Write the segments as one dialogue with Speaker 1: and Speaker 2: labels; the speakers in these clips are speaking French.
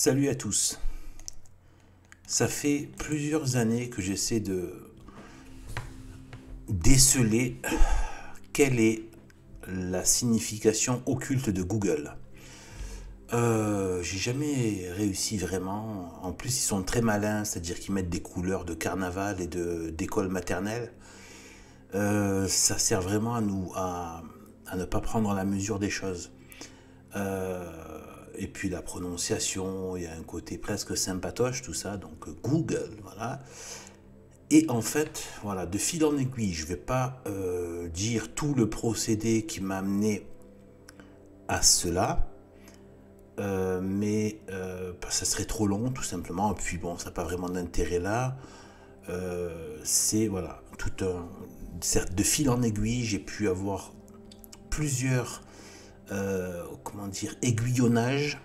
Speaker 1: Salut à tous. Ça fait plusieurs années que j'essaie de déceler quelle est la signification occulte de Google. J'ai jamais réussi vraiment. En plus, ils sont très malins, c'est-à-dire qu'ils mettent des couleurs de carnaval et d'école maternelle. Ça sert vraiment à ne pas prendre la mesure des choses. Et puis la prononciation, il y a un côté presque sympatoche, tout ça, donc Google, voilà. Et en fait, voilà, de fil en aiguille, je ne vais pas dire tout le procédé qui m'a amené à cela, mais ça serait trop long, tout simplement. Et puis bon, ça n'a pas vraiment d'intérêt là. C'est, voilà, tout un... De fil en aiguille, j'ai pu avoir plusieurs comment dire, aiguillonnage.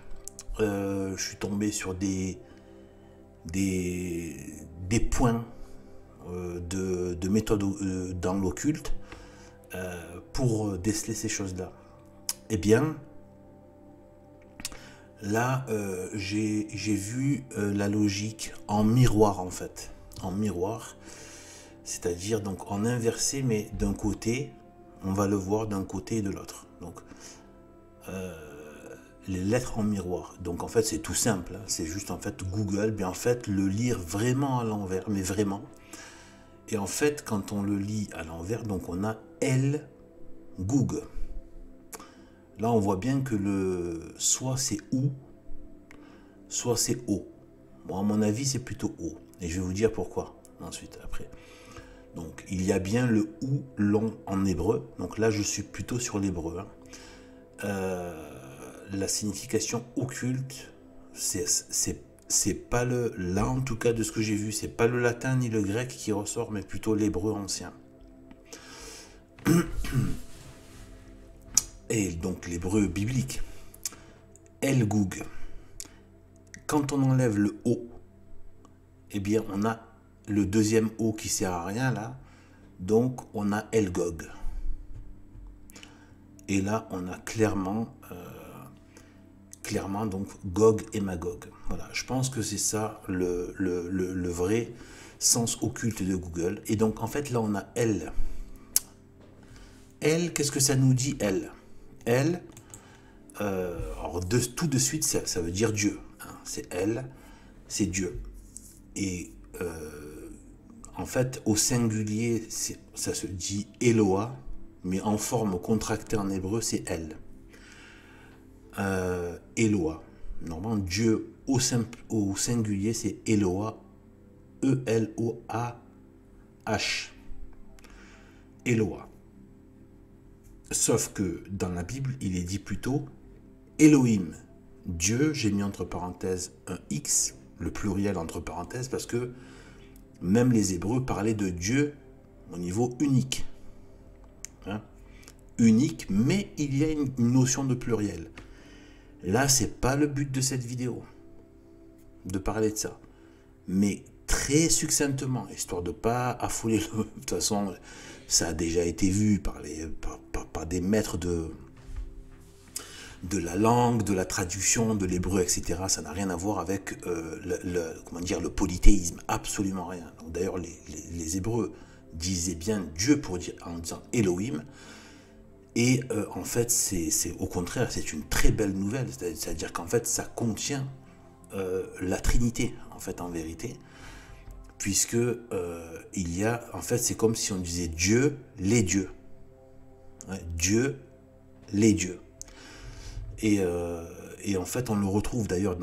Speaker 1: Je suis tombé sur des points de méthode dans l'occulte pour déceler ces choses-là. Eh bien, là, j'ai vu la logique en miroir, en fait. En miroir, c'est-à-dire donc en inversé, mais d'un côté, on va le voir d'un côté et de l'autre. Donc, les lettres en miroir. Donc en fait c'est tout simple, hein. C'est juste en fait Google, mais en fait le lire vraiment à l'envers, mais vraiment. Et en fait quand on le lit à l'envers, donc on a L Google. Là on voit bien que le soit c'est OU, soit c'est O. Bon, à mon avis c'est plutôt O. Et je vais vous dire pourquoi ensuite après. Donc il y a bien le OU long en hébreu. Donc là je suis plutôt sur l'hébreu, hein. La signification occulte, c'est pas le, là en tout cas de ce que j'ai vu, c'est pas le latin ni le grec qui ressort, mais plutôt l'hébreu ancien. Et donc l'hébreu biblique. El Goug. Quand on enlève le O, eh bien on a le deuxième O qui sert à rien là, donc on a El Gog. Et là on a clairement donc Gog et Magog. Voilà, je pense que c'est ça le vrai sens occulte de Google. Et donc en fait là on a L. L, qu'est-ce que ça nous dit L? L, alors tout de suite ça veut dire Dieu, hein. C'est L, c'est Dieu. Et en fait au singulier ça se dit Eloah, mais en forme contractée en hébreu c'est L. Eloah. Normalement, Dieu au singulier, c'est Eloah. E-L-O-A-H. Eloah. Sauf que dans la Bible, il est dit plutôt Elohim. Dieu, j'ai mis entre parenthèses un X, le pluriel entre parenthèses, parce que même les Hébreux parlaient de Dieu au niveau unique. Hein? Unique, mais il y a une notion de pluriel. Là, c'est pas le but de cette vidéo, de parler de ça. Mais très succinctement, histoire de pas affouler de toute façon, ça a déjà été vu par des maîtres de la langue, de la traduction, de l'hébreu, etc. Ça n'a rien à voir avec le polythéisme, absolument rien. D'ailleurs, les Hébreux disaient bien Dieu en disant Elohim. Et en fait, c'est au contraire, c'est une très belle nouvelle. C'est-à-dire qu'en fait, ça contient la Trinité, en fait, en vérité. Puisque il y a, en fait, c'est comme si on disait Dieu, les dieux. Ouais, Dieu, les dieux. Et en fait, on le retrouve d'ailleurs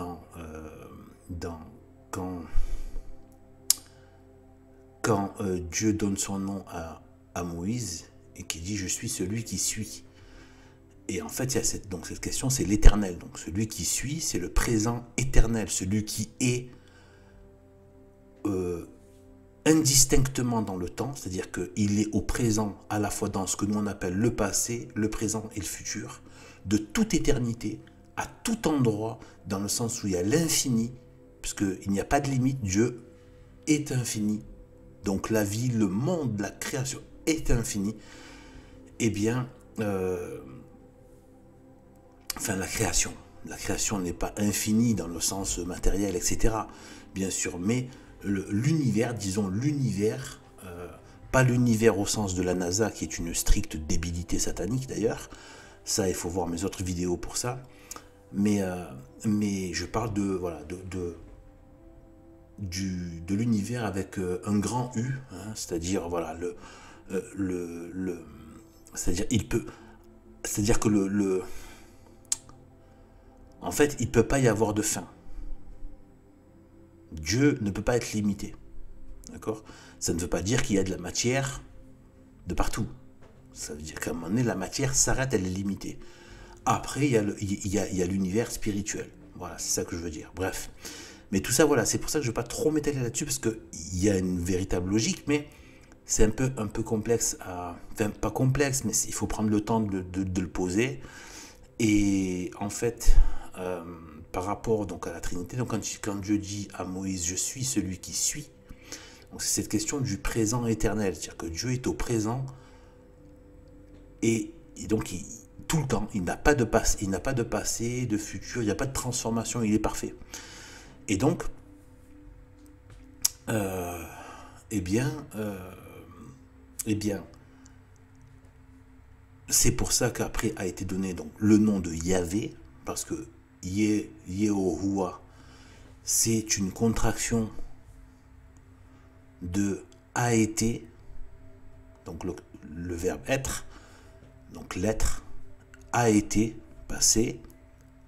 Speaker 1: quand Dieu donne son nom à Moïse, et qui dit je suis celui qui suis. Et en fait il y a cette question, c'est l'éternel. Donc celui qui suit, c'est le présent éternel, celui qui est indistinctement dans le temps, c'est-à-dire qu'il est au présent à la fois dans ce que nous on appelle le passé, le présent et le futur, de toute éternité, à tout endroit, dans le sens où il y a l'infini, puisqu'il n'y a pas de limite, Dieu est infini. Donc la vie, le monde, la création est infini. Eh bien, enfin la création, la création n'est pas infinie dans le sens matériel, etc. Bien sûr, mais l'univers, disons l'univers, pas l'univers au sens de la NASA, qui est une stricte débilité satanique d'ailleurs, ça il faut voir mes autres vidéos pour ça, mais je parle voilà, de l'univers avec un grand U, hein, c'est-à-dire voilà, c'est-à-dire que en fait, il ne peut pas y avoir de fin. Dieu ne peut pas être limité. D'accord? Ça ne veut pas dire qu'il y a de la matière de partout. Ça veut dire qu'à un moment donné, la matière s'arrête, elle est limitée. Après, il y a l'univers spirituel. Voilà, c'est ça que je veux dire. Bref. Mais tout ça, voilà, c'est pour ça que je ne vais pas trop m'étaler là-dessus, parce qu'il y a une véritable logique, mais c'est un peu complexe à... Enfin, pas complexe, mais il faut prendre le temps de le poser. Et en fait, par rapport donc, à la Trinité, donc quand Dieu dit à Moïse, je suis celui qui suis, c'est cette question du présent éternel, c'est-à-dire que Dieu est au présent, et donc tout le temps, il n'a pas de passé, de futur, il n'y a pas de transformation, il est parfait. Et donc, eh bien, c'est pour ça qu'après a été donné donc, le nom de Yahvé, parce que Yehoshua, c'est une contraction de a été, donc le verbe être, donc l'être, a été, passé,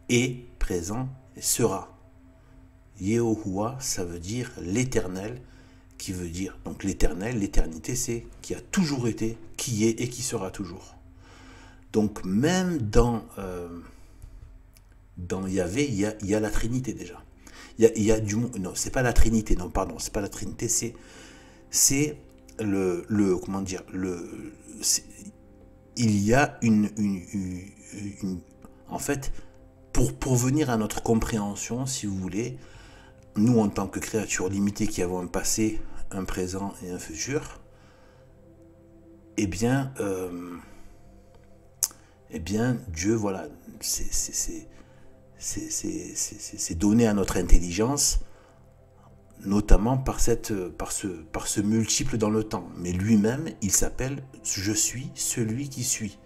Speaker 1: est, présent, et sera. Yehoshua, ça veut dire l'éternel, qui veut dire, donc l'éternel, l'éternité, c'est qui a toujours été, qui est et qui sera toujours. Donc même dans Yahvé, il y a la Trinité déjà. Il y a du monde. Non, c'est pas la Trinité. Non, pardon, c'est pas la Trinité. C'est comment dire il y a en fait, pour venir à notre compréhension, si vous voulez, nous en tant que créatures limitées qui avons un passé, un présent et un futur, eh bien Dieu, voilà, c'est donné à notre intelligence, notamment par ce multiple dans le temps. Mais lui-même, il s'appelle « Je suis celui qui suis ».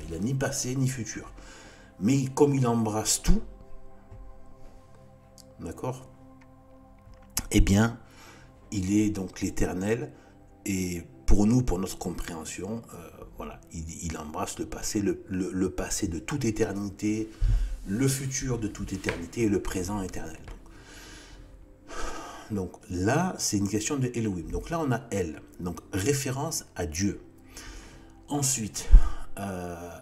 Speaker 1: Il n'a ni passé ni futur. Mais comme il embrasse tout, d'accord, eh bien, il est donc l'éternel, et pour nous, pour notre compréhension, voilà, il embrasse le passé, le passé de toute éternité, le futur de toute éternité et le présent éternel. Donc là, c'est une question de Elohim. Donc là, on a El, donc référence à Dieu. Ensuite,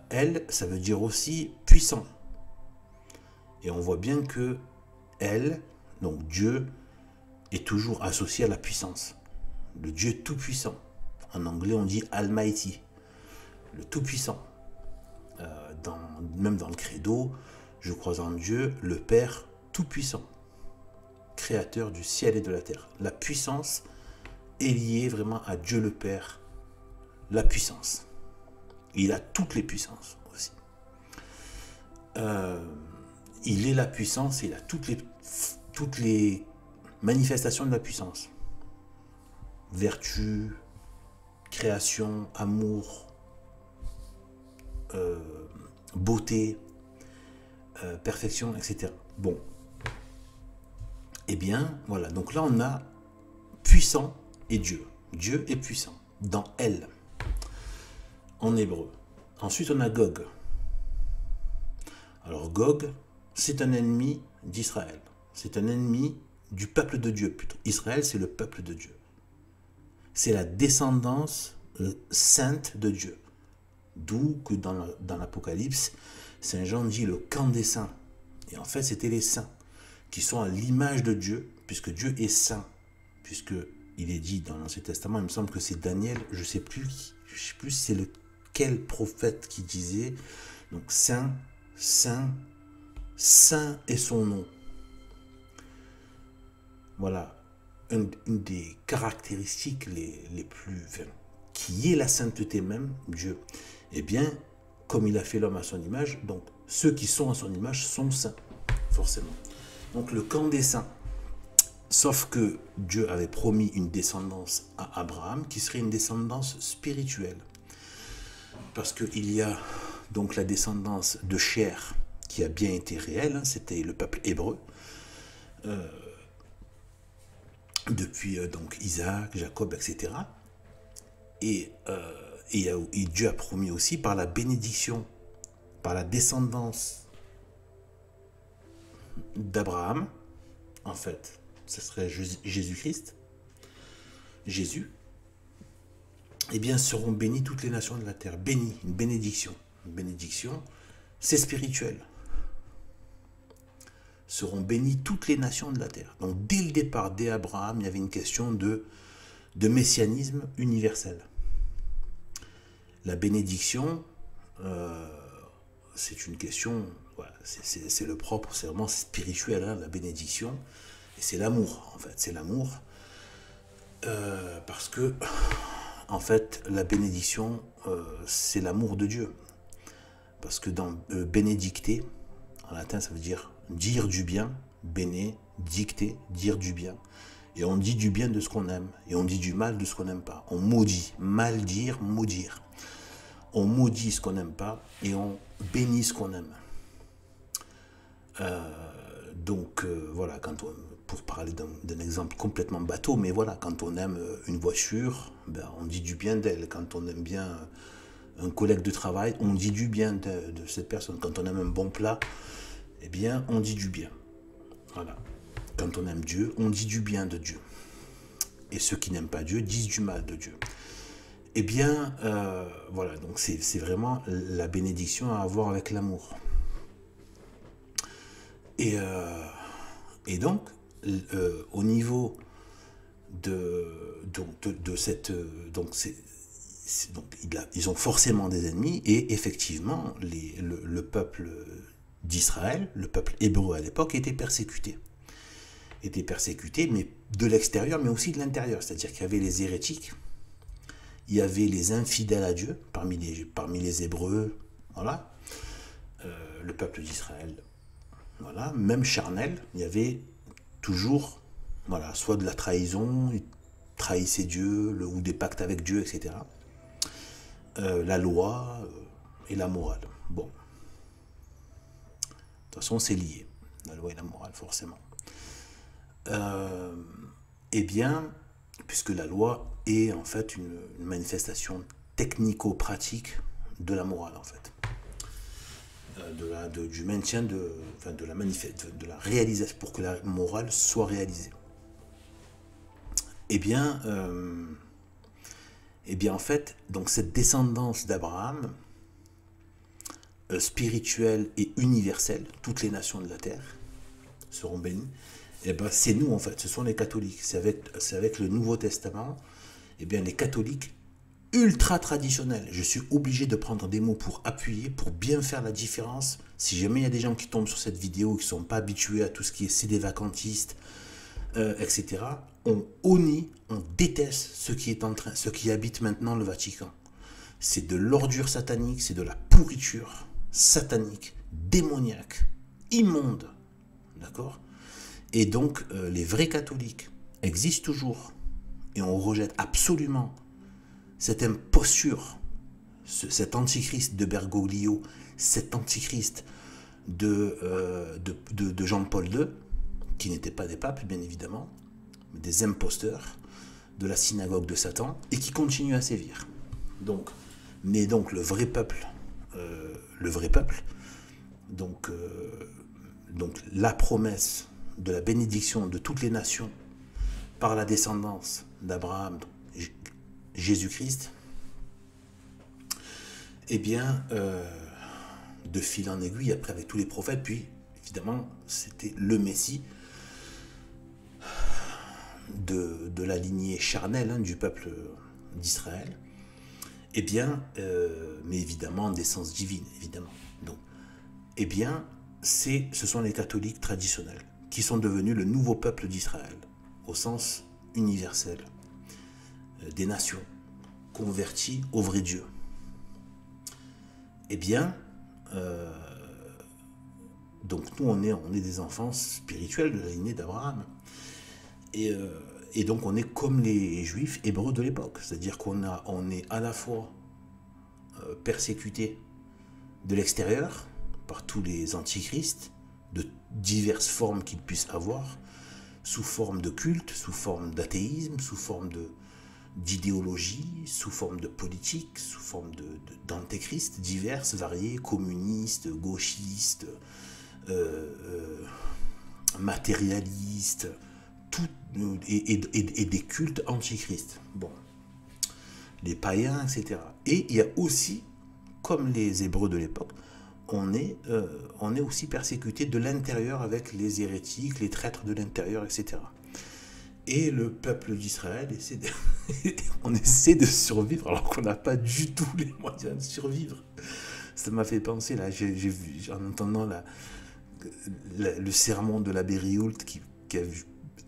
Speaker 1: El, ça veut dire aussi puissant. Et on voit bien que El, donc Dieu, est toujours associé à la puissance. Le Dieu tout-puissant. En anglais, on dit Almighty, le tout-puissant. Même dans le credo, je crois en Dieu, le Père tout-puissant, créateur du ciel et de la terre. La puissance est liée vraiment à Dieu le Père, la puissance. Il a toutes les puissances aussi. Il est la puissance, il a toutes les manifestations de la puissance. Vertu, création, amour, beauté, perfection, etc. Bon. Eh bien, voilà. Donc là, on a puissant et Dieu. Dieu est puissant. Dans El, en hébreu. Ensuite, on a Gog. Alors, Gog, c'est un ennemi d'Israël. C'est un ennemi du peuple de Dieu, plutôt. Israël, c'est le peuple de Dieu. C'est la descendance sainte de Dieu. D'où que dans l'Apocalypse, Saint Jean dit le camp des saints. Et en fait, c'était les saints qui sont à l'image de Dieu, puisque Dieu est saint. Puisqu'il est dit dans l'Ancien Testament, il me semble que c'est Daniel, je ne sais plus c'est lequel prophète qui disait, donc saint, saint, saint est son nom. Voilà, une des caractéristiques les plus, qui est la sainteté même, Dieu. Eh bien, comme il a fait l'homme à son image, donc ceux qui sont à son image sont saints, forcément. Donc le camp des saints. Sauf que Dieu avait promis une descendance à Abraham qui serait une descendance spirituelle. Parce qu'il y a donc la descendance de chair qui a bien été réelle, hein, c'était le peuple hébreu. Depuis donc Isaac, Jacob, etc. Et Dieu a promis aussi par la bénédiction, par la descendance d'Abraham, en fait, ce serait Jésus-Christ, Jésus, eh bien seront bénies toutes les nations de la terre. Bénies, une bénédiction. Une bénédiction, c'est spirituel. Seront bénies toutes les nations de la terre. Donc dès le départ, dès Abraham, il y avait une question de messianisme universel. La bénédiction, c'est une question, voilà, c'est le propre, c'est vraiment spirituel, hein, la bénédiction. Et c'est l'amour, en fait, c'est l'amour. Parce que, en fait, la bénédiction, c'est l'amour de Dieu. Parce que dans bénédicter, en latin, ça veut dire dire du bien, bénédicter, dire du bien. Et on dit du bien de ce qu'on aime, et on dit du mal de ce qu'on n'aime pas. On maudit, mal dire, maudire. On maudit ce qu'on n'aime pas, et on bénit ce qu'on aime. Donc, voilà, pour parler d'un exemple complètement bateau, mais voilà, quand on aime une voiture, ben, on dit du bien d'elle. Quand on aime bien un collègue de travail, on dit du bien de cette personne. Quand on aime un bon plat, eh bien, on dit du bien. Voilà. Quand on aime Dieu, on dit du bien de Dieu. Et ceux qui n'aiment pas Dieu disent du mal de Dieu. Eh bien, voilà, donc c'est vraiment la bénédiction à avoir avec l'amour. Et donc, au niveau de cette... Donc, ils ont forcément des ennemis, et effectivement, le peuple d'Israël, le peuple hébreu à l'époque, était persécuté, mais de l'extérieur, mais aussi de l'intérieur. C'est-à-dire qu'il y avait les hérétiques, il y avait les infidèles à Dieu, parmi les Hébreux, voilà, le peuple d'Israël, voilà, même charnel, il y avait toujours, voilà, soit de la trahison, ils trahissaient Dieu, ou des pactes avec Dieu, etc. La loi et la morale. Bon. De toute façon, c'est lié, la loi et la morale, forcément. Eh bien, puisque la loi est en fait une manifestation technico-pratique de la morale, en fait. Du maintien de la réalisation, pour que la morale soit réalisée. Eh bien, en fait, donc cette descendance d'Abraham, spirituelle et universelle, toutes les nations de la terre seront bénies. Eh bien, c'est nous, en fait, ce sont les catholiques. C'est avec le Nouveau Testament, eh bien, les catholiques ultra traditionnels. Je suis obligé de prendre des mots pour appuyer, pour bien faire la différence. Si jamais il y a des gens qui tombent sur cette vidéo, qui ne sont pas habitués à tout ce qui est CD vacantistes, etc., on honnit, on déteste ce qui habite maintenant le Vatican. C'est de l'ordure satanique, c'est de la pourriture satanique, démoniaque, immonde. D'accord ? Et donc, les vrais catholiques existent toujours. Et on rejette absolument cette imposture, cet antichrist de Bergoglio, cet antichrist de Jean-Paul II, qui n'étaient pas des papes, bien évidemment, mais des imposteurs de la synagogue de Satan, et qui continuent à sévir. Donc, mais donc le vrai peuple, donc la promesse de la bénédiction de toutes les nations par la descendance d'Abraham, Jésus-Christ, eh bien, de fil en aiguille, après avec tous les prophètes, puis évidemment, c'était le Messie de la lignée charnelle, hein, du peuple d'Israël, eh bien, mais évidemment en essence divine, évidemment. Donc, eh bien, ce sont les catholiques traditionnels qui sont devenus le nouveau peuple d'Israël, au sens universel, des nations, convertis au vrai Dieu. Eh bien, euh, donc nous, on est des enfants spirituels de la lignée d'Abraham. Et, euh, et donc, on est comme les juifs hébreux de l'époque. C'est-à-dire on est à la fois persécuté de l'extérieur par tous les antichrists, de diverses formes qu'ils puissent avoir, sous forme de culte, sous forme d'athéisme, sous forme d'idéologie, sous forme de politique, sous forme d'antéchrist diverses, variées, communistes, gauchistes, euh, euh, matérialistes, tout, et des cultes antichrist. Bon, les païens, etc. Et il y a aussi, comme les Hébreux de l'époque, on est aussi persécuté de l'intérieur avec les hérétiques, les traîtres de l'intérieur, etc. Et le peuple d'Israël on essaie de survivre alors qu'on n'a pas du tout les moyens de survivre. Ça m'a fait penser, là, j'ai vu, en entendant le sermon de l'abbé Rioult qui a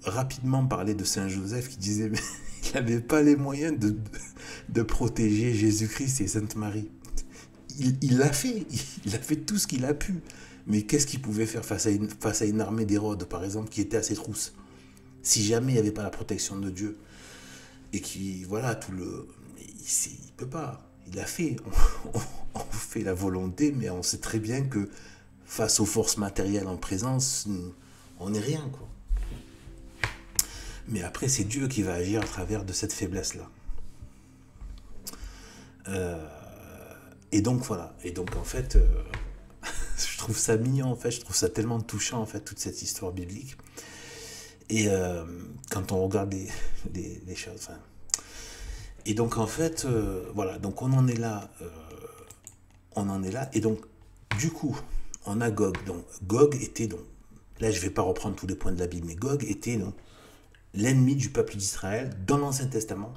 Speaker 1: rapidement parlé de Saint Joseph, qui disait mais il n'avait pas les moyens de protéger Jésus-Christ et Sainte Marie. Il l'a fait, il a fait tout ce qu'il a pu. Mais qu'est-ce qu'il pouvait faire face à une armée d'Hérode, par exemple, qui était à ses trousses? Si jamais il n'y avait pas la protection de Dieu, et qui, voilà, tout le... Il peut pas. Il a fait. On fait la volonté, mais on sait très bien que face aux forces matérielles en présence, on n'est rien, quoi. Mais après, c'est Dieu qui va agir à travers de cette faiblesse-là. Et donc, voilà. Et donc, en fait, je trouve ça mignon, en fait. Je trouve ça tellement touchant, en fait, toute cette histoire biblique. Et quand on regarde les choses. Enfin, et donc, en fait, voilà. Donc, on en est là. On en est là. Et donc, du coup, on a Gog. Donc, Gog était donc... Là, je ne vais pas reprendre tous les points de la Bible, mais Gog était donc l'ennemi du peuple d'Israël dans l'Ancien Testament.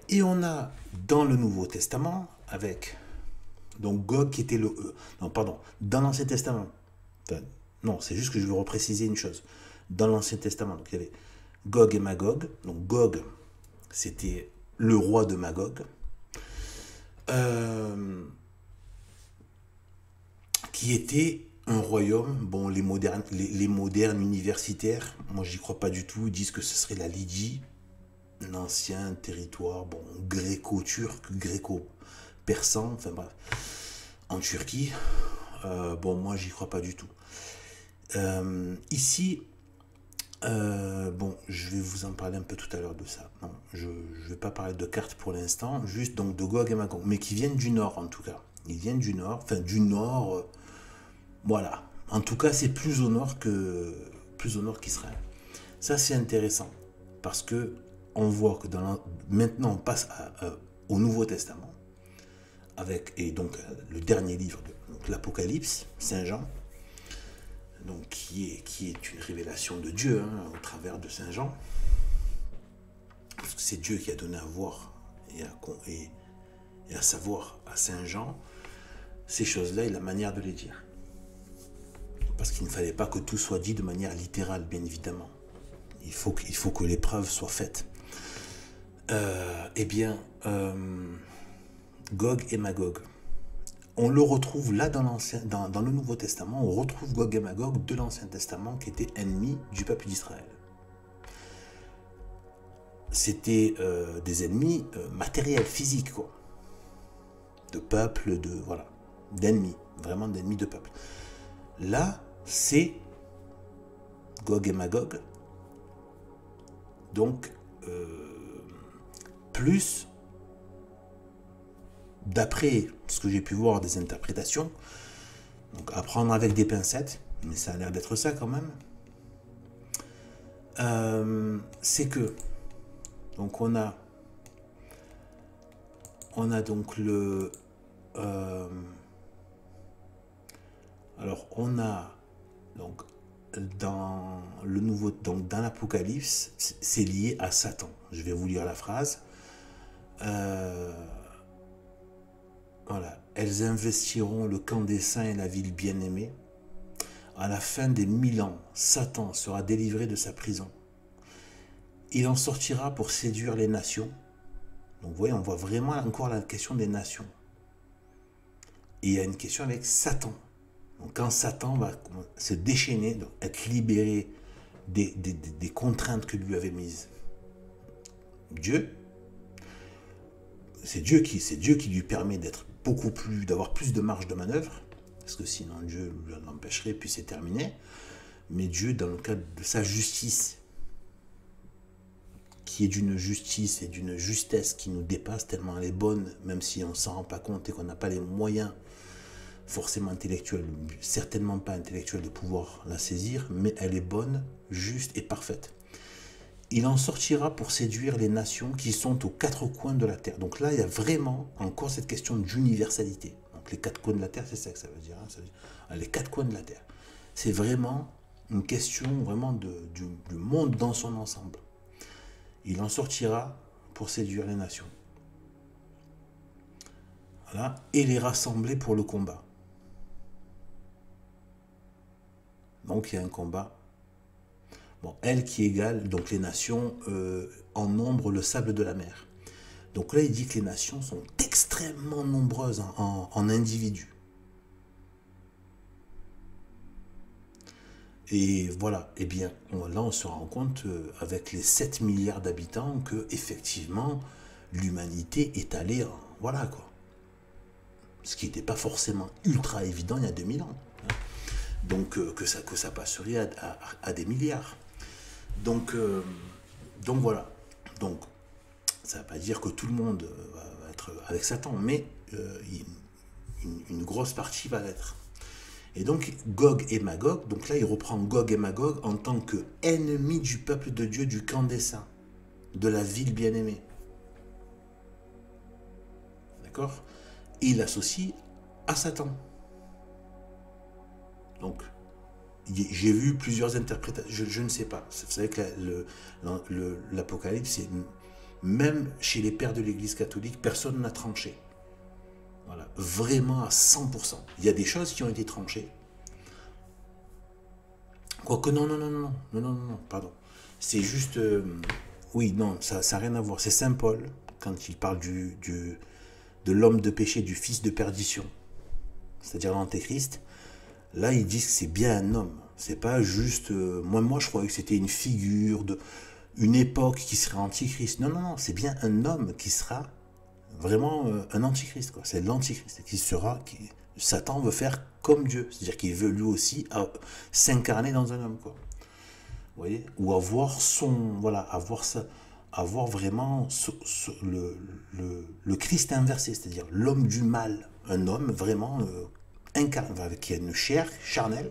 Speaker 1: Et on a dans le Nouveau Testament, avec donc Gog qui était le... non, pardon, dans l'Ancien Testament. Enfin, non, c'est juste que je veux repréciser une chose. Dans l'Ancien Testament, donc il y avait Gog et Magog. Donc Gog, c'était le roi de Magog. Qui était un royaume, bon, les modernes universitaires, moi j'y crois pas du tout, ils disent que ce serait la Lydie, un ancien territoire, bon, gréco-turc, gréco-persan, enfin bref, en Turquie. Bon, moi j'y crois pas du tout. Ici, bon, je vais vous en parler un peu tout à l'heure de ça. Non, je ne vais pas parler de cartes pour l'instant, juste donc de Gog et Magog, mais qui viennent du nord en tout cas. Ils viennent du nord, enfin du nord, voilà. En tout cas, c'est plus au nord qu'Israël. Ça, c'est intéressant parce que on voit que maintenant on passe au Nouveau Testament avec et donc le dernier livre, donc l'Apocalypse, Saint Jean, donc qui est une révélation de Dieu au travers de Saint Jean, parce que c'est Dieu qui a donné à voir et à savoir à Saint Jean ces choses-là et la manière de les dire. Parce qu'il ne fallait pas que tout soit dit de manière littérale, bien évidemment. Il faut que les preuves soient faites. Eh bien, Gog et Magog. On le retrouve là dans le Nouveau Testament, on retrouve Gog et Magog de l'Ancien Testament qui étaient ennemis du peuple d'Israël. C'était des ennemis matériels, physiques, quoi. De peuple, voilà, d'ennemis, vraiment d'ennemis de peuple. Là, c'est Gog et Magog, donc plus, d'après ce que j'ai pu voir des interprétations, donc à prendre avec des pincettes, mais ça a l'air d'être ça quand même, c'est que donc on a donc le alors on a donc dans le nouveau, donc dans l'Apocalypse, c'est lié à Satan. Je vais vous lire la phrase. Voilà. Elles investiront le camp des saints et la ville bien-aimée. À la fin des 1000 ans, Satan sera délivré de sa prison. Il en sortira pour séduire les nations. Donc vous voyez, on voit vraiment encore la question des nations. Et il y a une question avec Satan. Donc quand Satan va se déchaîner, donc être libéré des contraintes que lui avait mises Dieu, c'est Dieu qui lui permet d'être beaucoup plus, d'avoir plus de marge de manœuvre, parce que sinon Dieu l'empêcherait, puis c'est terminé. Mais Dieu, dans le cadre de sa justice, qui est d'une justice et d'une justesse qui nous dépasse tellement elle est bonne, même si on ne s'en rend pas compte et qu'on n'a pas les moyens forcément intellectuels, certainement pas intellectuels, de pouvoir la saisir, mais elle est bonne, juste et parfaite. Il en sortira pour séduire les nations qui sont aux quatre coins de la terre. Donc là, il y a vraiment encore cette question d'universalité. Donc les quatre coins de la terre, c'est ça que ça veut dire. Hein, ça veut dire les quatre coins de la terre. C'est vraiment une question vraiment du monde dans son ensemble. Il en sortira pour séduire les nations. Voilà. Et les rassembler pour le combat. Donc il y a un combat. Bon, elle qui égale donc les nations en nombre le sable de la mer. Donc là, il dit que les nations sont extrêmement nombreuses en individus. Et voilà, eh bien, là, on se rend compte avec les 7 milliards d'habitants que effectivement l'humanité est allée en... Voilà quoi. Ce qui n'était pas forcément ultra évident il y a 2000 ans. Hein. Donc que ça passerait à des milliards. Donc voilà. Donc ça ne veut pas dire que tout le monde va être avec Satan, mais une grosse partie va l'être. Et donc Gog et Magog, donc là il reprend Gog et Magog en tant que ennemis du peuple de Dieu, du camp des saints, de la ville bien-aimée. D'accord? Et il l'associe à Satan. Donc j'ai vu plusieurs interprétations, je ne sais pas. Vous savez que l'Apocalypse, même chez les pères de l'Église catholique, personne n'a tranché. Voilà, vraiment à 100%. Il y a des choses qui ont été tranchées. Quoique non, pardon. C'est juste, oui, non, ça n'a rien à voir. C'est Saint Paul, quand il parle de l'homme de péché, du fils de perdition, c'est-à-dire l'antéchrist. Là, ils disent que c'est bien un homme. C'est pas juste... moi, je croyais que c'était une figure, une époque qui serait antichrist. Non, c'est bien un homme qui sera vraiment un antichrist. C'est l'antichrist qui sera... Satan veut faire comme Dieu. C'est-à-dire qu'il veut lui aussi s'incarner dans un homme. Quoi. Vous voyez? Ou avoir son... Voilà, avoir vraiment le Christ inversé. C'est-à-dire l'homme du mal. Un homme vraiment... incarné, qui a une chair charnelle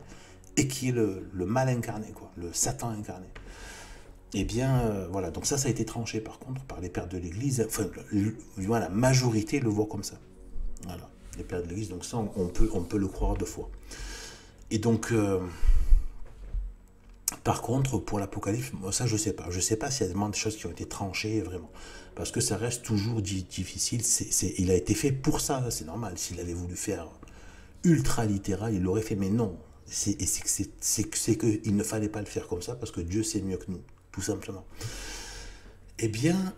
Speaker 1: et qui est le mal incarné, quoi, le Satan incarné. Eh bien, voilà, donc ça a été tranché par contre par les pères de l'Église, enfin, la majorité le voit comme ça. Voilà, les pères de l'Église, donc ça, on peut le croire deux fois. Et donc, par contre, pour l'Apocalypse, moi, ça, je sais pas s'il y a vraiment des choses qui ont été tranchées, vraiment. Parce que ça reste toujours difficile, il a été fait pour ça, c'est normal, s'il avait voulu faire ultra littéral, il l'aurait fait, mais non. C'est qu'il ne fallait pas le faire comme ça, parce que Dieu sait mieux que nous, tout simplement. Eh bien,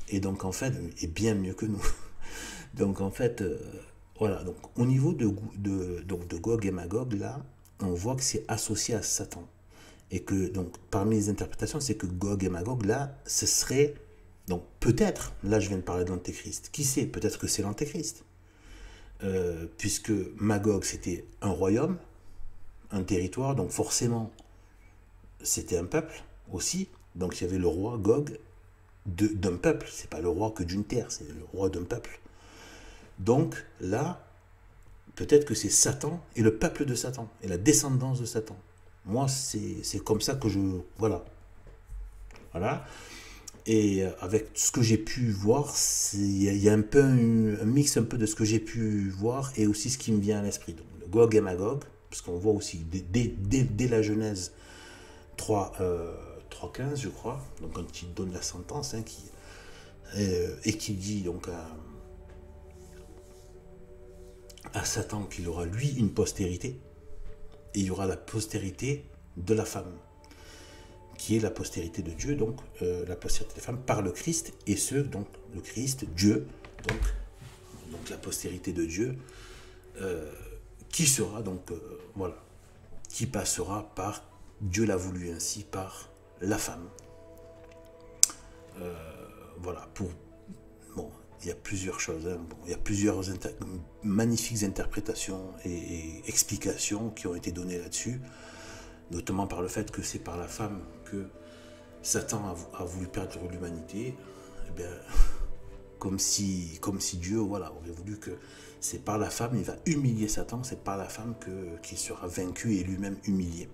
Speaker 1: et donc en fait, et bien mieux que nous. Donc en fait, voilà, donc au niveau de Gog et Magog, là, on voit que c'est associé à Satan. Et que, donc, parmi les interprétations, c'est que Gog et Magog, là, ce serait, donc peut-être, là je viens de parler de l'Antéchrist, qui sait, peut-être que c'est l'Antéchrist. Puisque Magog c'était un royaume, un territoire, donc forcément c'était un peuple aussi, donc il y avait le roi Gog d'un peuple, c'est pas le roi que d'une terre, c'est le roi d'un peuple. Donc là, peut-être que c'est Satan et le peuple de Satan, et la descendance de Satan. Moi c'est comme ça que je... Voilà. Et avec ce que j'ai pu voir, il y a un peu un mix un peu de ce que j'ai pu voir et aussi ce qui me vient à l'esprit. Donc le Gog et Magog, parce qu'on voit aussi dès la Genèse 3.15, je crois, donc quand il donne la sentence, hein, et qui dit donc à Satan qu'il aura lui une postérité, et il y aura la postérité de la femme, qui est la postérité de Dieu, donc la postérité des femmes par le Christ, et donc le Christ, Dieu, donc donc la postérité de Dieu, qui sera donc, voilà, qui passera par, Dieu l'a voulu ainsi, par la femme. Voilà, bon, il y a plusieurs choses, hein. Bon, il y a plusieurs magnifiques interprétations et explications qui ont été données là-dessus, notamment par le fait que c'est par la femme que Satan a voulu perdre l'humanité. Eh bien, comme si Dieu, voilà, aurait voulu que c'est par la femme, il va humilier Satan, c'est par la femme qu'il sera vaincu et lui-même humilié.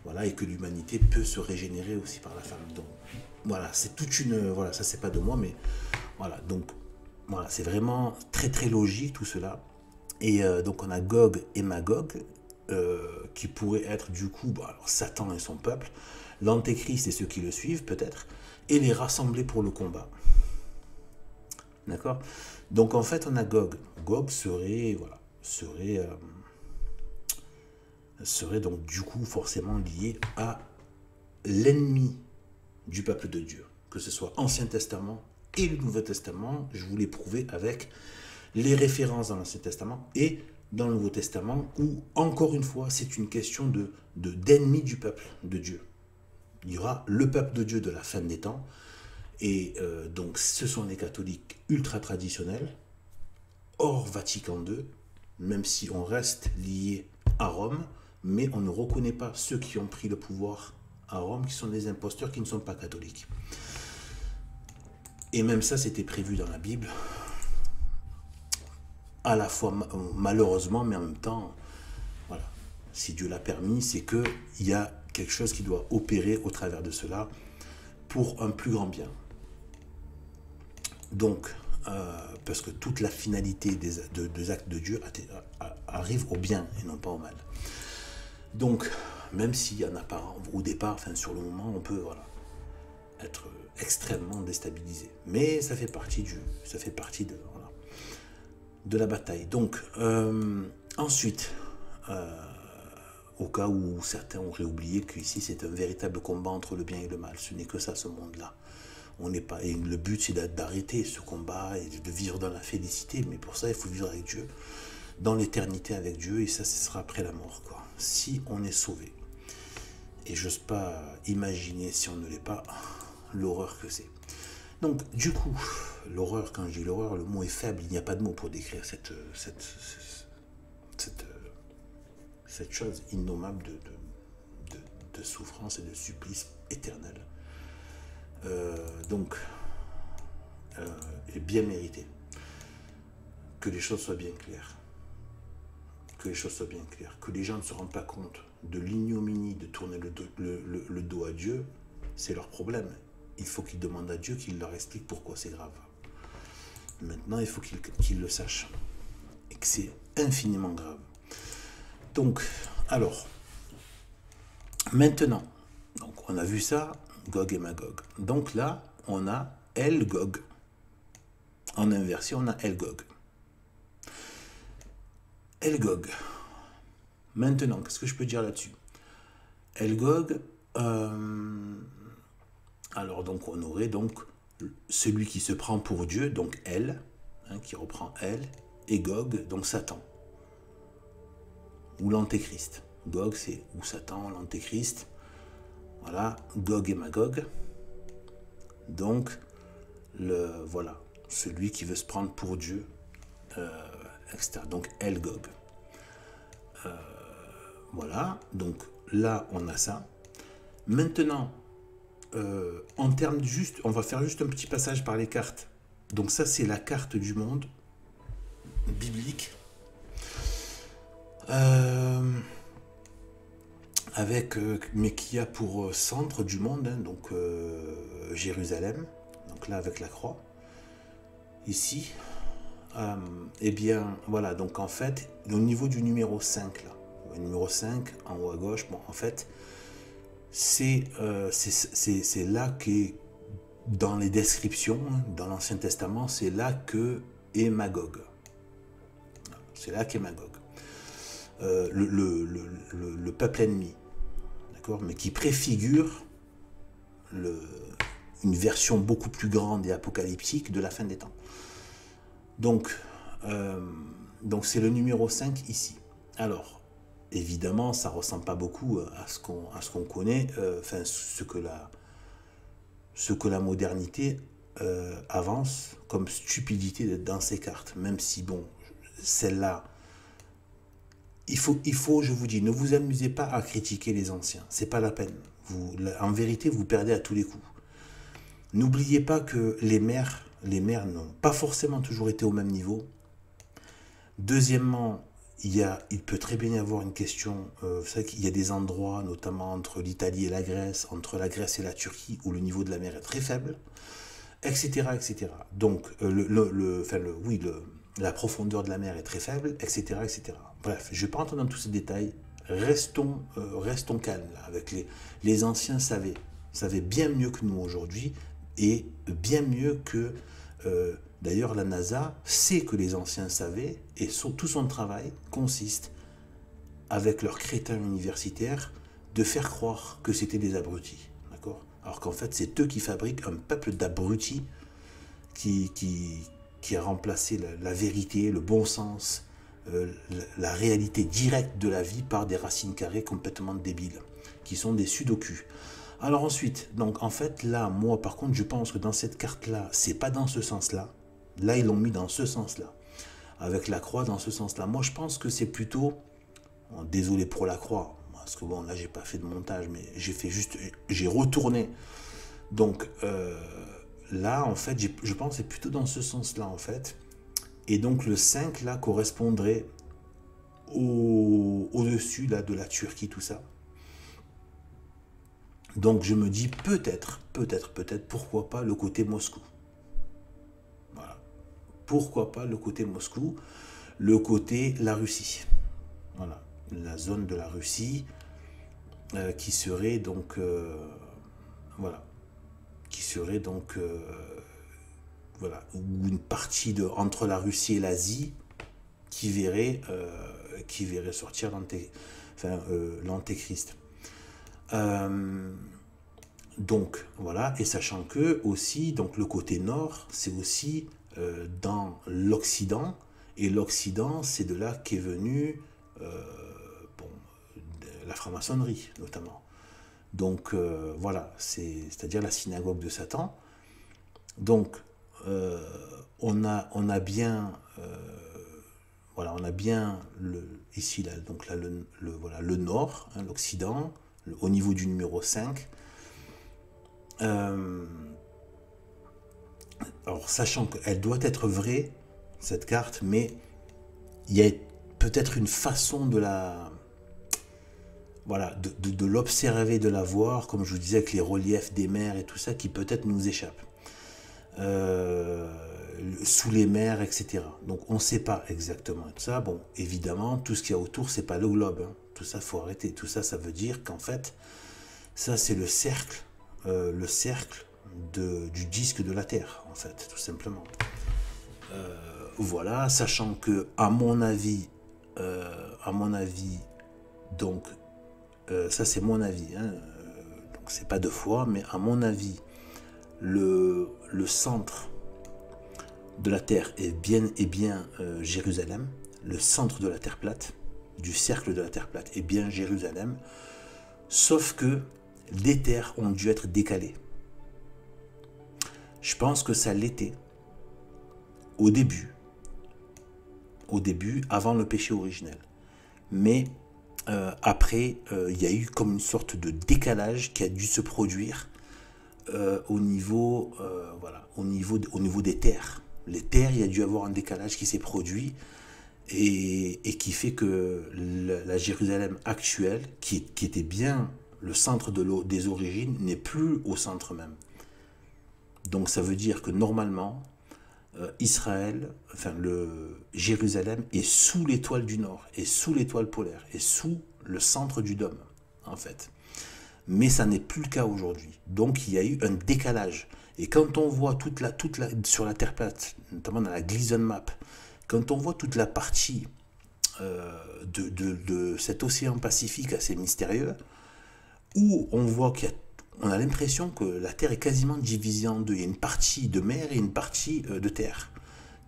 Speaker 1: Voilà, et que l'humanité peut se régénérer aussi par la femme. Donc, voilà, c'est toute une... Voilà, ça c'est pas de moi, mais voilà, donc, voilà, c'est vraiment très très logique tout cela. Et donc on a Gog et Magog, qui pourraient être du coup, bon, alors, Satan et son peuple, l'antéchrist et ceux qui le suivent peut-être, et les rassembler pour le combat. D'accord? Donc en fait on a Gog. Gog serait, voilà, serait donc du coup forcément lié à l'ennemi du peuple de Dieu, que ce soit Ancien Testament et le Nouveau Testament. Je vous l'ai prouvé avec les références dans l'Ancien Testament et dans le Nouveau Testament, où encore une fois c'est une question d'ennemi du peuple de Dieu. Il y aura le peuple de Dieu de la fin des temps, et donc ce sont les catholiques ultra traditionnels, hors Vatican II, même si on reste lié à Rome, mais on ne reconnaît pas ceux qui ont pris le pouvoir à Rome, qui sont des imposteurs, qui ne sont pas catholiques. Et même ça, c'était prévu dans la Bible, à la fois malheureusement, mais en même temps, voilà, si Dieu l'a permis, c'est qu'il y a quelque chose qui doit opérer au travers de cela pour un plus grand bien. Donc, parce que toute la finalité des actes de Dieu arrive au bien et non pas au mal. Donc, même s'il y en a pas au départ, enfin sur le moment, on peut, voilà, être extrêmement déstabilisé. Mais ça fait partie voilà, de la bataille. Donc, ensuite, au cas où certains auraient oublié qu'ici c'est un véritable combat entre le bien et le mal, ce n'est que ça, ce monde-là. On n'est pas, et le but c'est d'arrêter ce combat et de vivre dans la félicité, mais pour ça il faut vivre avec Dieu, dans l'éternité avec Dieu, et ça ce sera après la mort, quoi, si on est sauvé. Et j'ose pas imaginer, si on ne l'est pas, l'horreur que c'est. Donc du coup, l'horreur, quand je dis l'horreur, le mot est faible, il n'y a pas de mot pour décrire cette chose innommable de souffrance et de supplice éternel. Donc, est bien mérité. Que les choses soient bien claires. Que les choses soient bien claires. Que les gens ne se rendent pas compte de l'ignominie de tourner le dos à Dieu, c'est leur problème. Il faut qu'ils demandent à Dieu qu'il leur explique pourquoi c'est grave. Maintenant, il faut qu'ils le sachent. Et que c'est infiniment grave. Donc, alors, maintenant, donc on a vu ça, Gog et Magog. Donc là, on a El-Gog. En inversion, on a El-Gog. El-Gog. Maintenant, qu'est-ce que je peux dire là-dessus? El-Gog, alors donc on aurait donc celui qui se prend pour Dieu, donc El, hein, qui reprend El, et Gog, donc Satan. Ou l'antéchrist. Gog, c'est ou Satan, l'antéchrist. Voilà, Gog et Magog. Donc, voilà, celui qui veut se prendre pour Dieu, etc. Donc, El-Gog. Voilà, donc là, on a ça. Maintenant, en termes juste, on va faire juste un petit passage par les cartes. Donc ça, c'est la carte du monde biblique. Mais qui a pour centre du monde, hein, donc Jérusalem, donc là avec la croix, ici, et bien voilà, donc en fait, au niveau du numéro 5, là, le numéro 5 en haut à gauche, bon en fait, c'est là qu'est, dans les descriptions, hein, dans l'Ancien Testament, c'est là que est Magog. C'est là qu'est Magog. Le peuple ennemi. Mais qui préfigure une version beaucoup plus grande et apocalyptique de la fin des temps. Donc, Donc c'est le numéro 5 ici. Alors, évidemment, ça ne ressemble pas beaucoup à ce qu'on connaît, enfin ce que la modernité avance comme stupidité dans ces cartes. Même si, bon, celle-là, il faut, je vous dis, ne vous amusez pas à critiquer les anciens. C'est pas la peine. En vérité, vous perdez à tous les coups. N'oubliez pas que les maires n'ont pas forcément toujours été au même niveau. Deuxièmement, il peut très bien y avoir une question, vous savez qu'il y a des endroits, notamment entre l'Italie et la Grèce, entre la Grèce et la Turquie, où le niveau de la mer est très faible, etc. etc. Donc, la profondeur de la mer est très faible, etc. etc. Bref, je ne vais pas rentrer dans tous ces détails. Restons calmes là, avec les anciens savaient bien mieux que nous aujourd'hui, et bien mieux que... D'ailleurs, la NASA sait que les anciens savaient, et tout son travail consiste, avec leurs crétins universitaires, de faire croire que c'était des abrutis. D'accord ? Alors qu'en fait, c'est eux qui fabriquent un peuple d'abrutis qui a remplacé la vérité, le bon sens, la réalité directe de la vie par des racines carrées complètement débiles, qui sont des sudoku. Alors ensuite, donc en fait, là, moi, par contre, je pense que dans cette carte-là, c'est pas dans ce sens-là. Là, ils l'ont mis dans ce sens-là. Avec la croix dans ce sens-là. Moi, je pense que c'est plutôt... Bon, désolé pour la croix, parce que bon, là, j'ai pas fait de montage, mais j'ai retourné. Donc, là, en fait, je pense que c'est plutôt dans ce sens-là, en fait. Et donc, le 5, là, correspondrait au-dessus, là, de la Turquie, tout ça. Donc, je me dis peut-être, pourquoi pas le côté Moscou. Voilà. Pourquoi pas le côté Moscou, le côté la Russie. Voilà. La zone de la Russie qui serait donc... voilà. Qui serait donc... voilà. Ou une partie entre la Russie et l'Asie qui verrait sortir l'antéchrist. Donc voilà, et sachant que aussi, donc le côté nord, c'est aussi dans l'Occident, et l'Occident, c'est de là qu'est venue la franc-maçonnerie notamment. Donc voilà, c'est-à-dire la synagogue de Satan. Donc on a bien voilà, on a bien ici là, donc là voilà, le nord, hein, l'Occident, au niveau du numéro 5. Alors, sachant qu'elle doit être vraie, cette carte, mais il y a peut-être une façon de la... Voilà, de l'observer, de la voir, comme je vous disais, avec les reliefs des mers et tout ça, qui peut-être nous échappe. Sous les mers, etc. Donc, on ne sait pas exactement tout ça. Bon, évidemment, tout ce qu'il y a autour, c'est pas le globe. Hein. Tout ça, faut arrêter. Tout ça, ça veut dire qu'en fait, ça, c'est le cercle du disque de la Terre, en fait, tout simplement. Voilà, sachant que, à mon avis, donc, ça c'est mon avis, hein, donc c'est pas de foi, mais à mon avis, le centre de la Terre est bien Jérusalem, le centre de la Terre plate, du cercle de la Terre plate est bien Jérusalem, sauf que les terres ont dû être décalées. Je pense que ça l'était au début, avant le péché originel. Mais après, il y a eu comme une sorte de décalage qui a dû se produire au niveau des terres. Les terres, il y a dû avoir un décalage qui s'est produit et qui fait que la Jérusalem actuelle, qui était bien le centre des origines, n'est plus au centre même. Donc ça veut dire que normalement, Israël, Jérusalem est sous l'étoile du Nord, est sous l'étoile polaire, est sous le centre du dôme, en fait. Mais ça n'est plus le cas aujourd'hui. Donc il y a eu un décalage. Et quand on voit sur la Terre plate, notamment dans la Gleason Map, quand on voit toute la partie de cet océan Pacifique assez mystérieux, où on voit on a l'impression que la Terre est quasiment divisée en deux. Il y a une partie de mer et une partie de terre.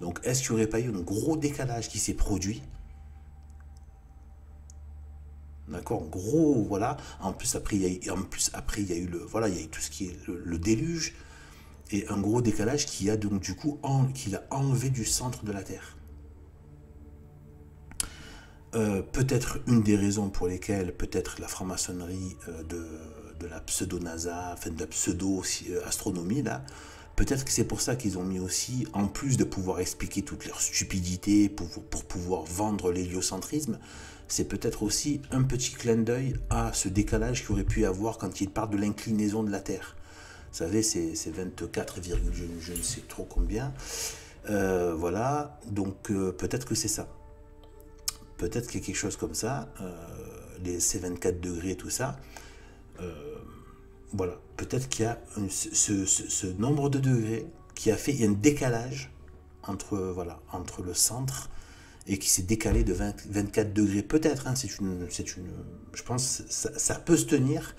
Speaker 1: Donc, est-ce qu'il n'y aurait pas eu un gros décalage qui s'est produit? D'accord, gros, voilà. En plus, après, il y a eu voilà, il y a eu tout ce qui est le déluge et un gros décalage qui a donc du coup qui l'a enlevé du centre de la Terre. Peut-être une des raisons pour lesquelles peut-être la franc-maçonnerie de la pseudo-NASA, enfin de la pseudo-astronomie, là, peut-être que c'est pour ça qu'ils ont mis aussi, en plus de pouvoir expliquer toute leur stupidité pour pouvoir vendre l'héliocentrisme, c'est peut-être aussi un petit clin d'œil à ce décalage qu'il aurait pu y avoir quand ils parlent de l'inclinaison de la Terre. Vous savez, c'est 24, je ne sais trop combien. Voilà, donc peut-être que c'est ça. Peut-être qu'il y a quelque chose comme ça, ces 24 degrés, tout ça. Voilà, peut-être qu'il y a ce nombre de degrés qui a fait un décalage entre le centre et qui s'est décalé de 24 degrés. Peut-être, hein, je pense que ça peut se tenir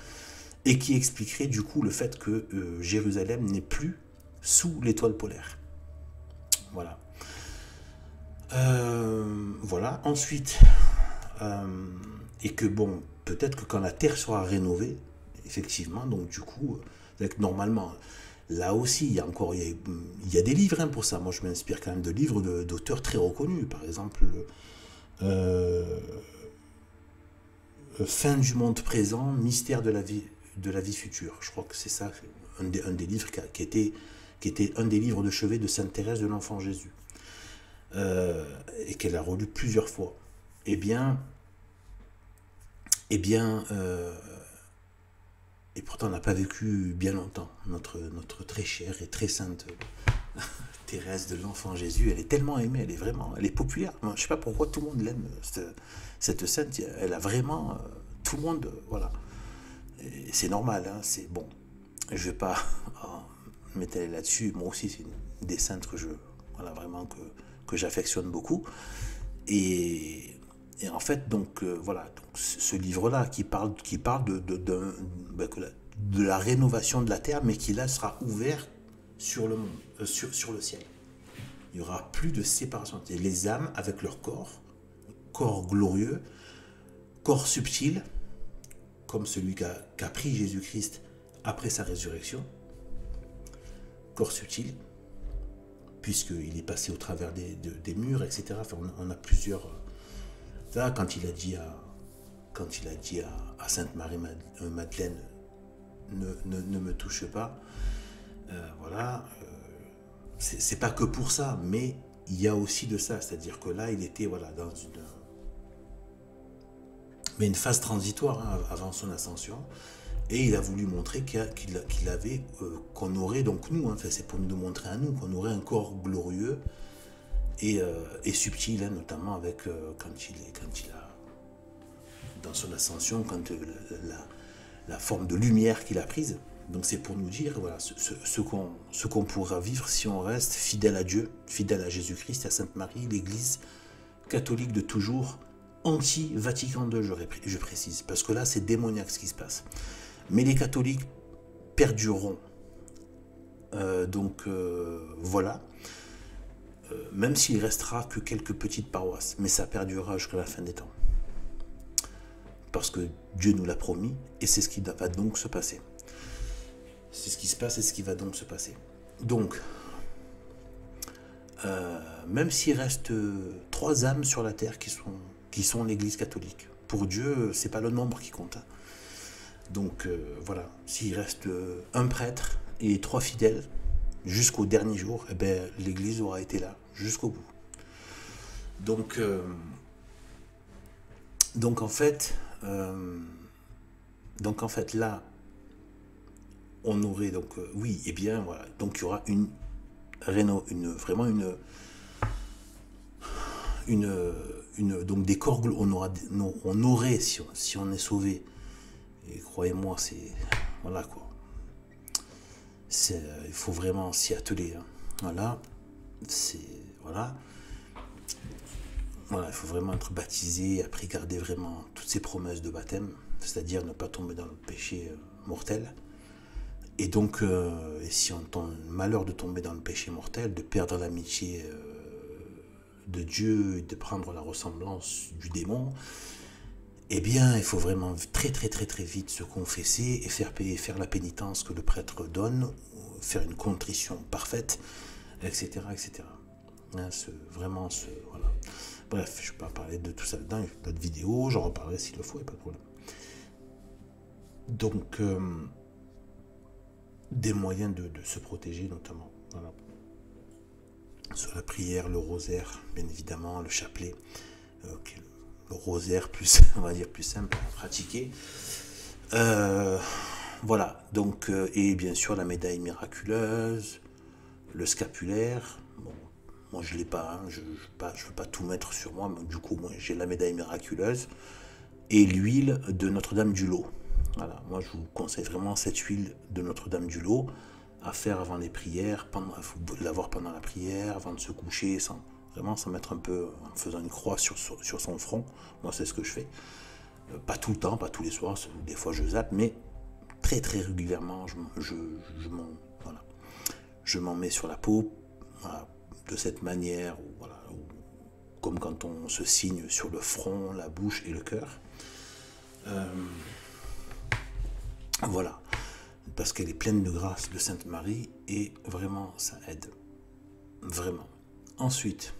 Speaker 1: et qui expliquerait du coup le fait que Jérusalem n'est plus sous l'étoile polaire. Voilà. Voilà. Ensuite, et que bon, peut-être que quand la Terre sera rénovée, effectivement, donc du coup, normalement, là aussi, il y a des livres hein, pour ça. Moi, je m'inspire quand même de livres d'auteurs très reconnus. Par exemple, Fin du monde présent, mystère de la vie future. Je crois que c'est ça, un des livres qui était un des livres de chevet de Sainte Thérèse de l'Enfant Jésus. Et qu'elle a relu plusieurs fois. Eh bien, et pourtant on n'a pas vécu bien longtemps. Notre très chère et très sainte Thérèse de l'Enfant Jésus, elle est tellement aimée, elle est populaire. Moi, je sais pas pourquoi tout le monde l'aime, cette sainte. Elle a vraiment tout le monde, voilà. C'est normal, hein, c'est bon. Je vais pas m'étaler là-dessus. Moi aussi, c'est une des saintes voilà, vraiment que j'affectionne beaucoup. Et en fait, donc, voilà, donc, ce livre-là qui parle de la rénovation de la Terre, mais qui là sera ouvert sur le monde, sur le ciel. Il n'y aura plus de séparation. Les âmes avec leur corps glorieux, corps subtil, comme celui qu'a pris Jésus-Christ après sa résurrection, corps subtil, puisqu'il est passé au travers des murs, etc. Enfin, on a plusieurs... Là, quand il a dit à Sainte Marie-Madeleine, ne me touche pas, voilà, c'est pas que pour ça, mais il y a aussi de ça, c'est-à-dire que là, il était voilà, dans une phase transitoire hein, avant son ascension, et il a voulu montrer qu'on aurait, donc nous, hein, enfin, c'est pour nous montrer à nous, qu'on aurait un corps glorieux et subtil, hein, notamment avec quand il a, dans son ascension, quand la forme de lumière qu'il a prise. Donc c'est pour nous dire, voilà, ce qu'on pourra vivre si on reste fidèle à Dieu, fidèle à Jésus-Christ, à Sainte Marie, l'Église catholique de toujours, anti-Vatican II, je précise, parce que là c'est démoniaque ce qui se passe. Mais les catholiques perdureront. Voilà. Même s'il restera que quelques petites paroisses, mais ça perdurera jusqu'à la fin des temps. Parce que Dieu nous l'a promis, et c'est ce qui va donc se passer. C'est ce qui se passe et ce qui va donc se passer. Donc, même s'il reste 3 âmes sur la terre qui sont l'Église catholique, pour Dieu, c'est pas le nombre qui compte. Donc voilà, s'il reste un prêtre et 3 fidèles jusqu'au dernier jour, eh ben, l'Église aura été là jusqu'au bout. Donc en fait, là, on aurait donc oui, et bien voilà, donc il y aura vraiment donc des corps, on aurait si on est sauvé. Et croyez-moi, c'est... Voilà, quoi. Il faut vraiment s'y atteler. Hein. Voilà. Voilà. Voilà, il faut vraiment être baptisé, après garder vraiment toutes ces promesses de baptême, c'est-à-dire ne pas tomber dans le péché mortel. Et donc, et si on tombe malheur de tomber dans le péché mortel, de perdre l'amitié de Dieu, de prendre la ressemblance du démon, eh bien, il faut vraiment très très très très vite se confesser et faire la pénitence que le prêtre donne, faire une contrition parfaite, etc. etc. Hein, voilà. Bref, je ne vais pas parler de tout ça dedans, il y a d'autres vidéos, j'en reparlerai s'il le faut, il n'y a pas de problème. Donc, des moyens de se protéger notamment. Voilà. Sur la prière, le rosaire, bien évidemment, le chapelet, le rosaire plus, on va dire, plus simple à pratiquer. Voilà, donc, et bien sûr la médaille miraculeuse, le scapulaire. Bon, moi je ne l'ai pas, hein, je ne veux pas tout mettre sur moi, mais du coup moi j'ai la médaille miraculeuse et l'huile de Notre-Dame du Lot. Voilà, moi je vous conseille vraiment cette huile de Notre-Dame du Lot à faire avant les prières, l'avoir pendant la prière, avant de se coucher, vraiment s'en mettre un peu en faisant une croix sur son front. Moi c'est ce que je fais. Pas tout le temps, pas tous les soirs, des fois je zappe, mais très très régulièrement je m'en mets sur la peau, voilà, de cette manière, voilà, comme quand on se signe sur le front, la bouche et le cœur. Voilà, parce qu'elle est pleine de grâce de Sainte Marie et vraiment ça aide, vraiment. Ensuite,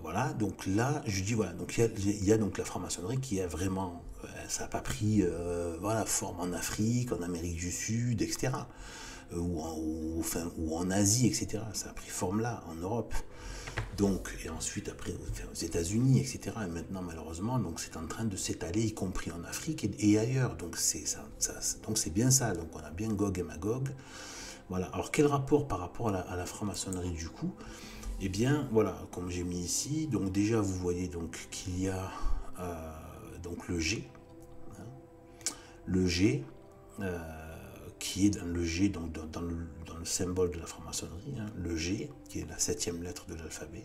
Speaker 1: voilà, donc là, je dis voilà, donc il y a donc la franc-maçonnerie qui a vraiment, ça n'a pas pris voilà, forme en Afrique, en Amérique du Sud, etc. Ou en Asie, etc. Ça a pris forme là, en Europe. Donc, et ensuite, après, aux États-Unis, etc. Et maintenant, malheureusement, donc c'est en train de s'étaler, y compris en Afrique et ailleurs. Donc, c'est bien ça. Donc, on a bien Gog et Magog. Voilà. Alors, quel rapport par rapport à la franc-maçonnerie du coup? Eh bien, voilà, comme j'ai mis ici, donc déjà, vous voyez donc qu'il y a donc le G. Hein, le G, qui est dans le G, donc dans le symbole de la franc-maçonnerie, hein, le G, qui est la 7e lettre de l'alphabet,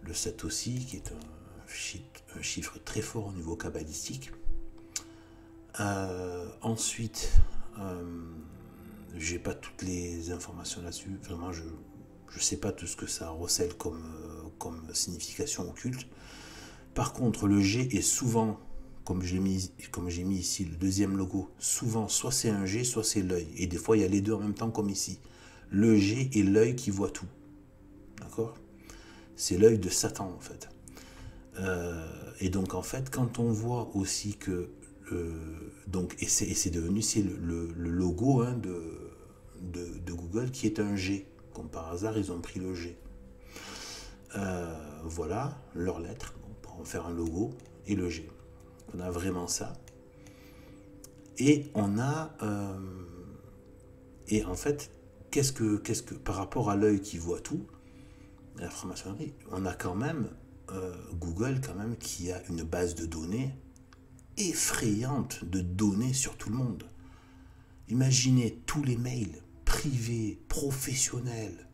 Speaker 1: le 7 aussi, qui est un chiffre très fort au niveau kabbalistique. Ensuite, j'ai pas toutes les informations là-dessus, vraiment je sais pas tout ce que ça recèle comme signification occulte. Par contre, le G est souvent, comme j'ai mis ici le deuxième logo, souvent soit c'est un G, soit c'est l'œil. Et des fois, il y a les deux en même temps, comme ici. Le G est l'œil qui voit tout. D'accord? C'est l'œil de Satan, en fait. Et donc, en fait, quand on voit aussi que... donc, et c'est devenu le logo hein, de Google qui est un G. Comme par hasard, ils ont pris le G. Voilà, leurs lettres, pour en faire un logo, et le G. On a vraiment ça. Et on a... et en fait, qu'est-ce que par rapport à l'œil qui voit tout, la franc-maçonnerie, on a quand même Google quand même qui a une base de données effrayante de données sur tout le monde. Imaginez tous les mails privés, professionnels,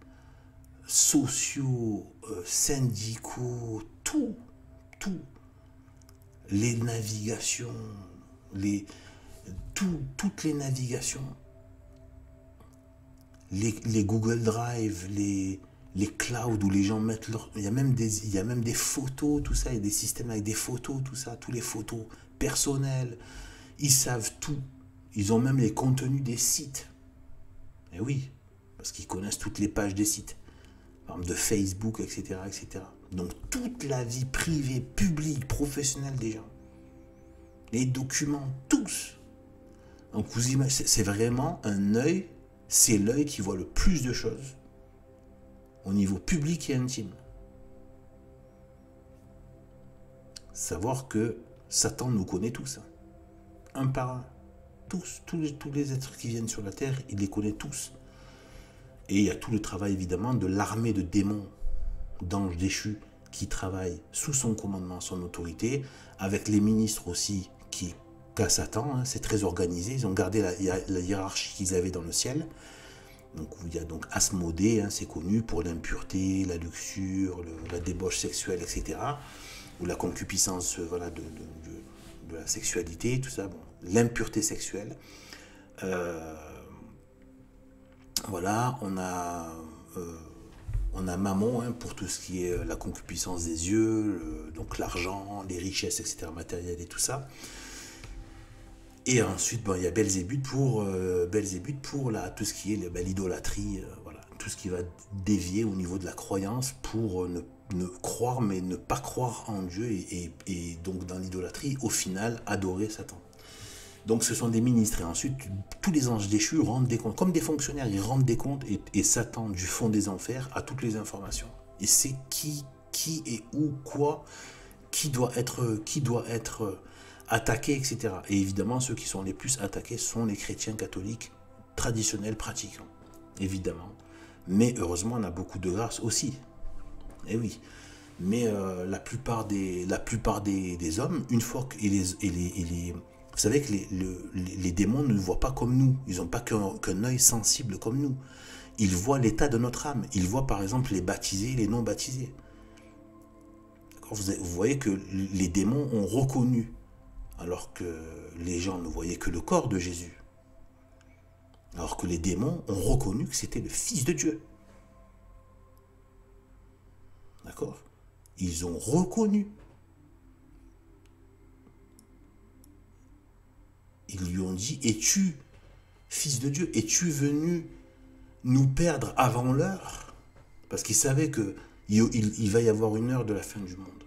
Speaker 1: sociaux, syndicaux, tout. Les navigations, toutes les navigations, les Google Drive, les clouds où les gens mettent leur... Il y a même des photos, tout ça, il y a des systèmes avec des photos, tout ça, tous les photos personnelles. Ils savent tout. Ils ont même les contenus des sites. Et oui, parce qu'ils connaissent toutes les pages des sites. Par exemple de Facebook, etc., etc. Donc toute la vie privée, publique, professionnelle des gens. Les documents, tous. Donc vous imaginez, c'est vraiment un œil, c'est l'œil qui voit le plus de choses au niveau public et intime. Savoir que Satan nous connaît tous, hein. Un par un. Tous les êtres qui viennent sur la terre, il les connaît tous. Et il y a tout le travail évidemment de l'armée de démons, d'anges déchus, qui travaillent sous son commandement, son autorité, avec les ministres aussi qui qu'à Satan, hein, c'est très organisé, ils ont gardé la hiérarchie qu'ils avaient dans le ciel. Donc il y a donc Asmodée, hein, c'est connu pour l'impureté, la luxure, la débauche sexuelle, etc. Ou la concupiscence voilà, de la sexualité, tout ça, bon, l'impureté sexuelle. Voilà, on a on a Mammon, hein, pour tout ce qui est la concupiscence des yeux, donc l'argent, les richesses, etc., matérielles et tout ça. Et ensuite, bon, il y a Belzébuth pour tout ce qui est l'idolâtrie, voilà, tout ce qui va dévier au niveau de la croyance pour ne croire, mais ne pas croire en Dieu, et donc dans l'idolâtrie, au final, adorer Satan. Donc ce sont des ministres, et ensuite, tous les anges déchus rendent des comptes, comme des fonctionnaires, ils rendent des comptes, et Satan, du fond des enfers, a toutes les informations. Et c'est qui et où, quoi, qui doit être attaqués, etc. Et évidemment, ceux qui sont les plus attaqués sont les chrétiens catholiques traditionnels pratiquants, évidemment. Mais heureusement, on a beaucoup de grâce aussi. Eh oui. Mais la plupart des hommes, une fois que vous savez que les démons ne voient pas comme nous. Ils n'ont pas qu'un œil sensible comme nous. Ils voient l'état de notre âme. Ils voient par exemple les baptisés et les non baptisés. Vous voyez que les démons ont reconnu, alors que les gens ne voyaient que le corps de Jésus. Alors que les démons ont reconnu que c'était le Fils de Dieu. D'accord? Ils ont reconnu. Ils lui ont dit, es-tu Fils de Dieu? Es-tu venu nous perdre avant l'heure? Parce qu'ils savaient qu'il va y avoir une heure de la fin du monde.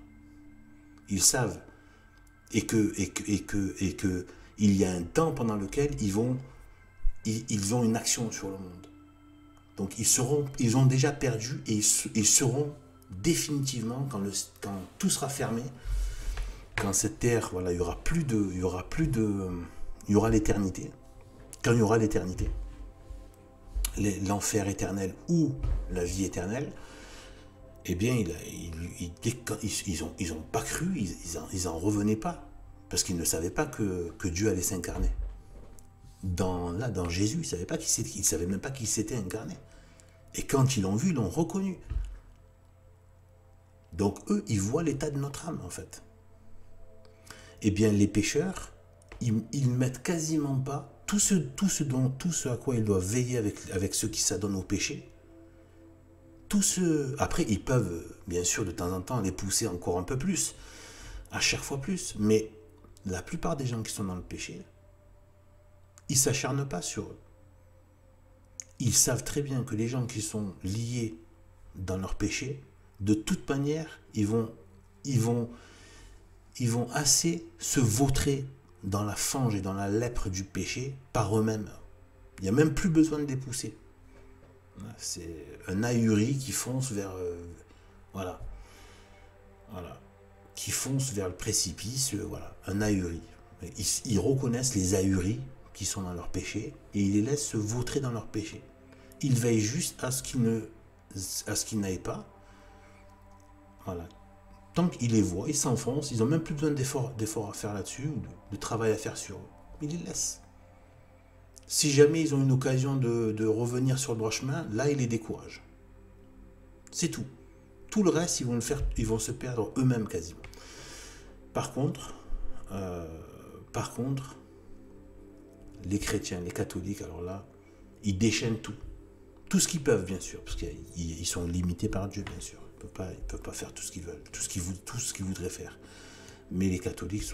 Speaker 1: Ils savent. Et que il y a un temps pendant lequel ils ont une action sur le monde. Donc ils ont déjà perdu, et ils seront définitivement quand tout sera fermé, quand cette terre, voilà, il y aura l'éternité. Quand il y aura l'éternité, l'enfer éternel ou la vie éternelle, eh bien, ils ont pas cru, ils en revenaient pas, parce qu'ils ne savaient pas que Dieu allait s'incarner. Dans Jésus, ils ne savaient même pas qu'il s'était incarné. Et quand ils l'ont vu, ils l'ont reconnu. Donc eux, ils voient l'état de notre âme, en fait. Eh bien, les pécheurs, ils mettent quasiment pas tout ce à quoi ils doivent veiller avec ceux qui s'adonnent au péché. Après, ils peuvent, bien sûr, de temps en temps, les pousser encore un peu plus, à chaque fois plus. Mais la plupart des gens qui sont dans le péché, ils ne s'acharnent pas sur eux. Ils savent très bien que les gens qui sont liés dans leur péché, de toute manière, ils vont assez se vautrer dans la fange et dans la lèpre du péché par eux-mêmes. Il n'y a même plus besoin de les pousser. C'est un ahuri qui fonce vers... voilà. Qui fonce vers le précipice, voilà. Un ahuri. Ils reconnaissent les ahuris qui sont dans leur péché, et ils les laissent se vautrer dans leur péché. Ils veillent juste à ce qu'ils n'aillent pas. Voilà. Tant qu'ils les voient, ils s'enfoncent, ils n'ont même plus besoin d'efforts à faire là-dessus, ou de travail à faire sur eux. Ils les laissent. Si jamais ils ont une occasion de revenir sur le droit chemin, là, ils les découragent. C'est tout. Tout le reste, ils vont se perdre eux-mêmes quasiment. Par contre, les chrétiens, les catholiques, alors là, ils déchaînent tout. Tout ce qu'ils peuvent, bien sûr, parce qu'ils sont limités par Dieu, bien sûr. Ils ne peuvent pas faire tout ce qu'ils veulent, tout ce qu'ils voudraient faire. Mais les catholiques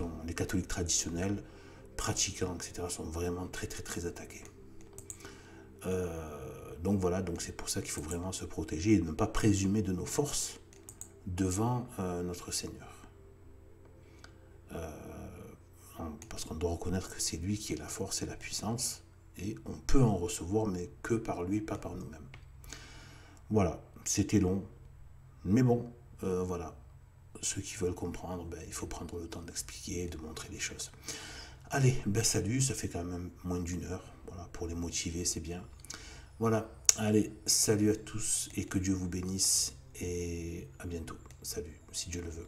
Speaker 1: traditionnels, pratiquants, etc., sont vraiment très, très, très attaqués. Donc voilà, donc c'est pour ça qu'il faut vraiment se protéger et ne pas présumer de nos forces devant notre Seigneur. Parce qu'on doit reconnaître que c'est lui qui est la force et la puissance, et on peut en recevoir, mais que par lui, pas par nous-mêmes. Voilà, c'était long, mais bon, voilà. Ceux qui veulent comprendre, il faut prendre le temps d'expliquer, de montrer les choses. Allez, salut, ça fait quand même moins d'une heure. Voilà, pour les motiver, c'est bien. Voilà, allez, salut à tous et que Dieu vous bénisse et à bientôt. Salut, si Dieu le veut.